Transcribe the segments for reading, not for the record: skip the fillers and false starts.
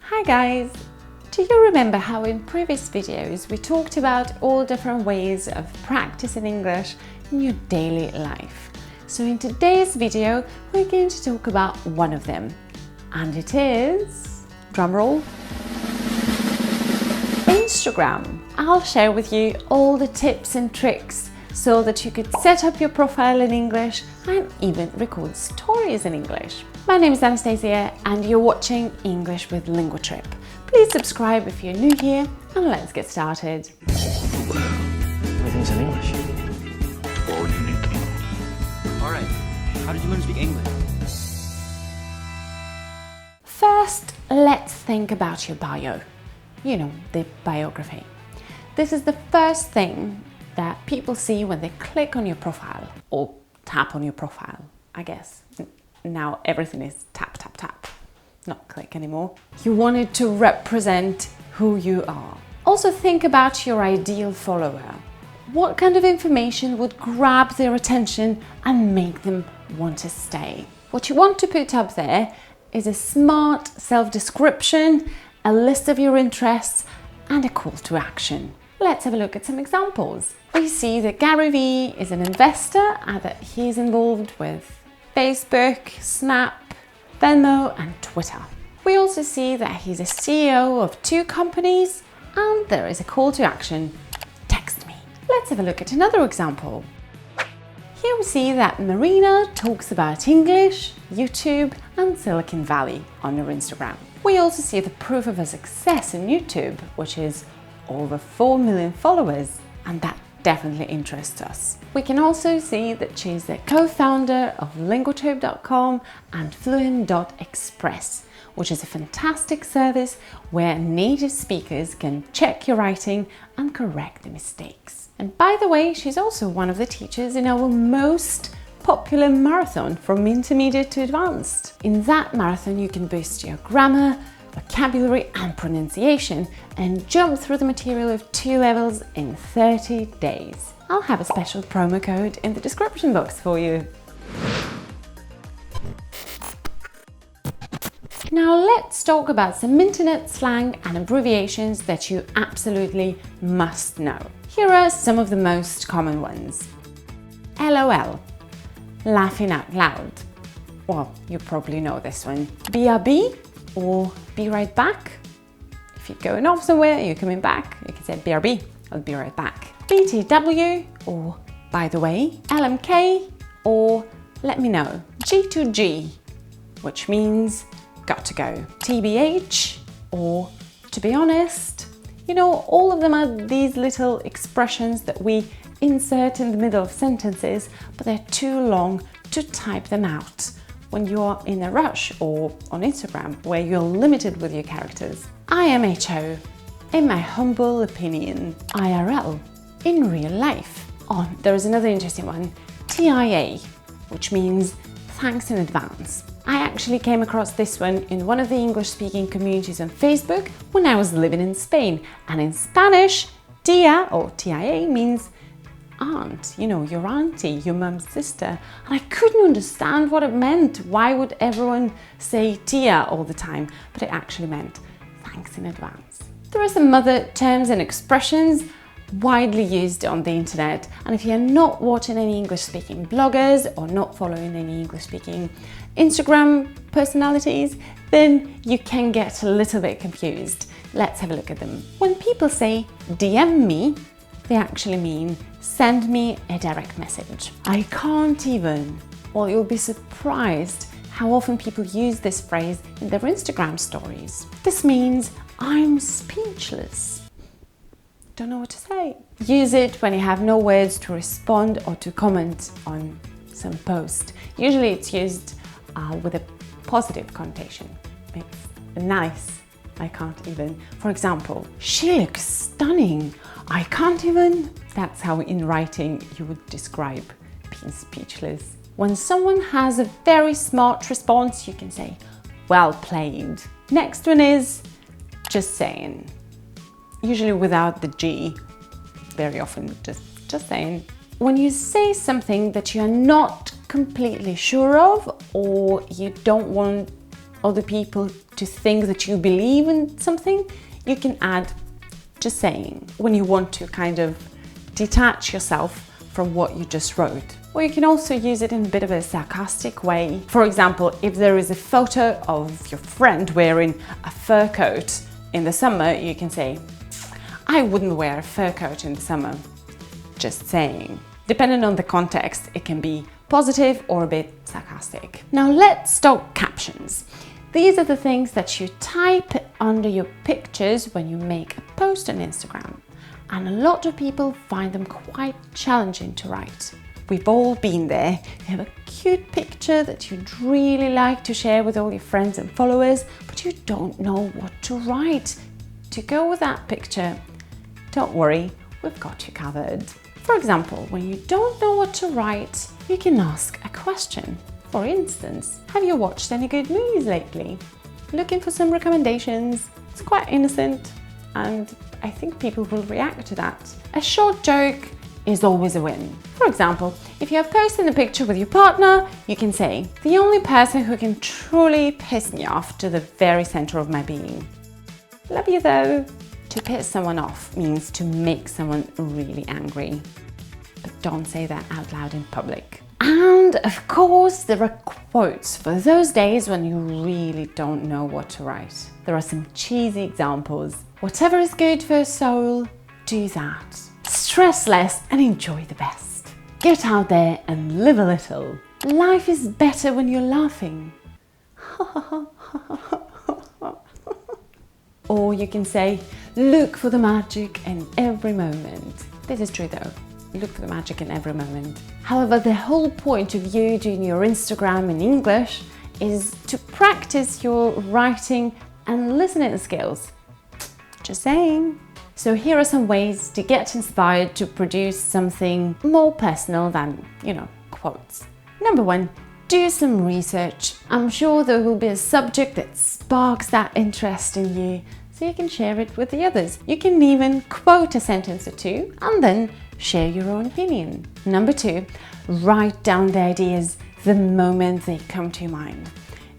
Hi guys! Do you remember how in previous videos we talked about all different ways of practicing English in your daily life? So in today's video we're going to talk about one of them, and it is, drumroll, Instagram. I'll share with you all the tips and tricks so that you could set up your profile in English and even record stories in English. My name is Anastasia and you're watching English with LinguaTrip. Please subscribe if you're new here and let's get started. Everything's in English. All you need to know. Alright, how did you learn to speak English? First, let's think about your bio. You know, the biography. This is the first thing that people see when they click on your profile or tap on your profile, I guess. Now everything is tap, tap, tap, not click anymore. You want it to represent who you are. Also think about your ideal follower. What kind of information would grab their attention and make them want to stay? What you want to put up there is a smart self-description, a list of your interests, and a call to action. Let's have a look at some examples. We see that Gary Vee is an investor and that he's involved with Facebook, Snap, Venmo and Twitter. We also see that he's a CEO of 2 companies and there is a call to action, text me. Let's have a look at another example. Here we see that Marina talks about English, YouTube and Silicon Valley on her Instagram. We also see the proof of her success in YouTube, which is over 4 million followers, and that definitely interests us. We can also see that she's the co-founder of LinguaTrip.com and Fluent.express, which is a fantastic service where native speakers can check your writing and correct the mistakes. And by the way, she's also one of the teachers in our most popular marathon from intermediate to advanced. In that marathon, you can boost your grammar, vocabulary and pronunciation and jump through the material of 2 levels in 30 days. I'll have a special promo code in the description box for you. Now let's talk about some internet slang and abbreviations that you absolutely must know. Here are some of the most common ones. LOL, laughing out loud. Well, you probably know this one. BRB, or be right back. If you're going off somewhere, you're coming back, you can say BRB, I'll be right back. BTW, or by the way. LMK, or let me know. G2G, which means got to go. TBH, or to be honest. You know, all of them are these little expressions that we insert in the middle of sentences, but they're too long to type them out when you're in a rush or on Instagram where you're limited with your characters. IMHO, in my humble opinion. IRL, in real life. Oh, there is another interesting one. TIA, which means thanks in advance. I actually came across this one in one of the English-speaking communities on Facebook when I was living in Spain. And in Spanish, tia or TIA means aunt, you know, your auntie, your mum's sister. And I couldn't understand what it meant. Why would everyone say tia all the time? But it actually meant thanks in advance. There are some other terms and expressions widely used on the internet. And if you're not watching any English-speaking bloggers or not following any English-speaking Instagram personalities, then you can get a little bit confused. Let's have a look at them. When people say DM me, they actually mean send me a direct message. I can't even. Well, you'll be surprised how often people use this phrase in their Instagram stories. This means I'm speechless. Don't know what to say. Use it when you have no words to respond or to comment on some post. Usually it's used with a positive connotation. It's nice. I can't even. For example, she looks stunning. I can't even. That's how in writing you would describe being speechless. When someone has a very smart response, you can say, well played. Next one is just saying. Usually without the G, very often just saying. When you say something that you're not completely sure of or you don't want other people to think that you believe in something, you can add just saying when you want to kind of detach yourself from what you just wrote. Or you can also use it in a bit of a sarcastic way. For example, if there is a photo of your friend wearing a fur coat in the summer, you can say, I wouldn't wear a fur coat in the summer. Just saying. Depending on the context, it can be positive or a bit sarcastic. Now let's talk captions. These are the things that you type under your pictures when you make a post on Instagram. And a lot of people find them quite challenging to write. We've all been there. You have a cute picture that you'd really like to share with all your friends and followers, but you don't know what to write to go with that picture. Don't worry, we've got you covered. For example, when you don't know what to write, you can ask a question. For instance, have you watched any good movies lately? Looking for some recommendations? It's quite innocent, and I think people will react to that. A short joke is always a win. For example, if you are posting a picture with your partner, you can say, the only person who can truly piss me off to the very center of my being. Love you though. To piss someone off means to make someone really angry. But don't say that out loud in public. And of course, there are quotes for those days when you really don't know what to write. There are some cheesy examples. Whatever is good for your soul, do that. Stress less and enjoy the best. Get out there and live a little. Life is better when you're laughing. Or you can say, look for the magic in every moment. This is true though. Look for the magic in every moment. However, the whole point of you doing your Instagram in English is to practice your writing and listening skills. Just saying. So here are some ways to get inspired to produce something more personal than, quotes. Number 1, do some research. I'm sure there will be a subject that sparks that interest in you, so you can share it with the others. You can even quote a sentence or two and then share your own opinion. Number 2, write down the ideas the moment they come to your mind.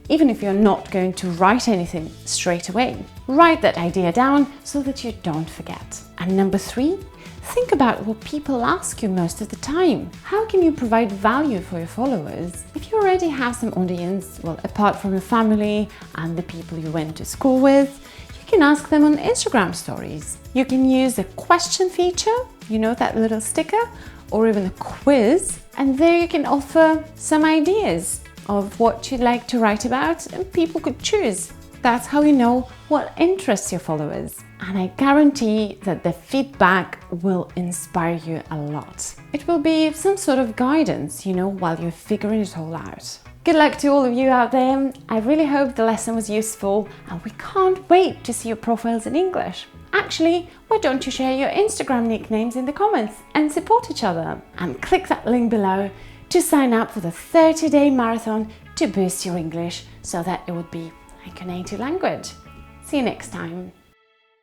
Even if you're not going to write anything straight away, write that idea down so that you don't forget. And number 3, think about what people ask you most of the time. How can you provide value for your followers? If you already have some audience, well, apart from your family and the people you went to school with, you can ask them on Instagram stories. You can use the question feature, that little sticker, or even a quiz, and there you can offer some ideas of what you'd like to write about, and people could choose. That's how you know what interests your followers. And I guarantee that the feedback will inspire you a lot. It will be some sort of guidance, while you're figuring it all out. Good luck to all of you out there. I really hope the lesson was useful, and we can't wait to see your profiles in English. Actually, why don't you share your Instagram nicknames in the comments and support each other? And click that link below to sign up for the 30-day marathon to boost your English so that it would be like a native language. See you next time.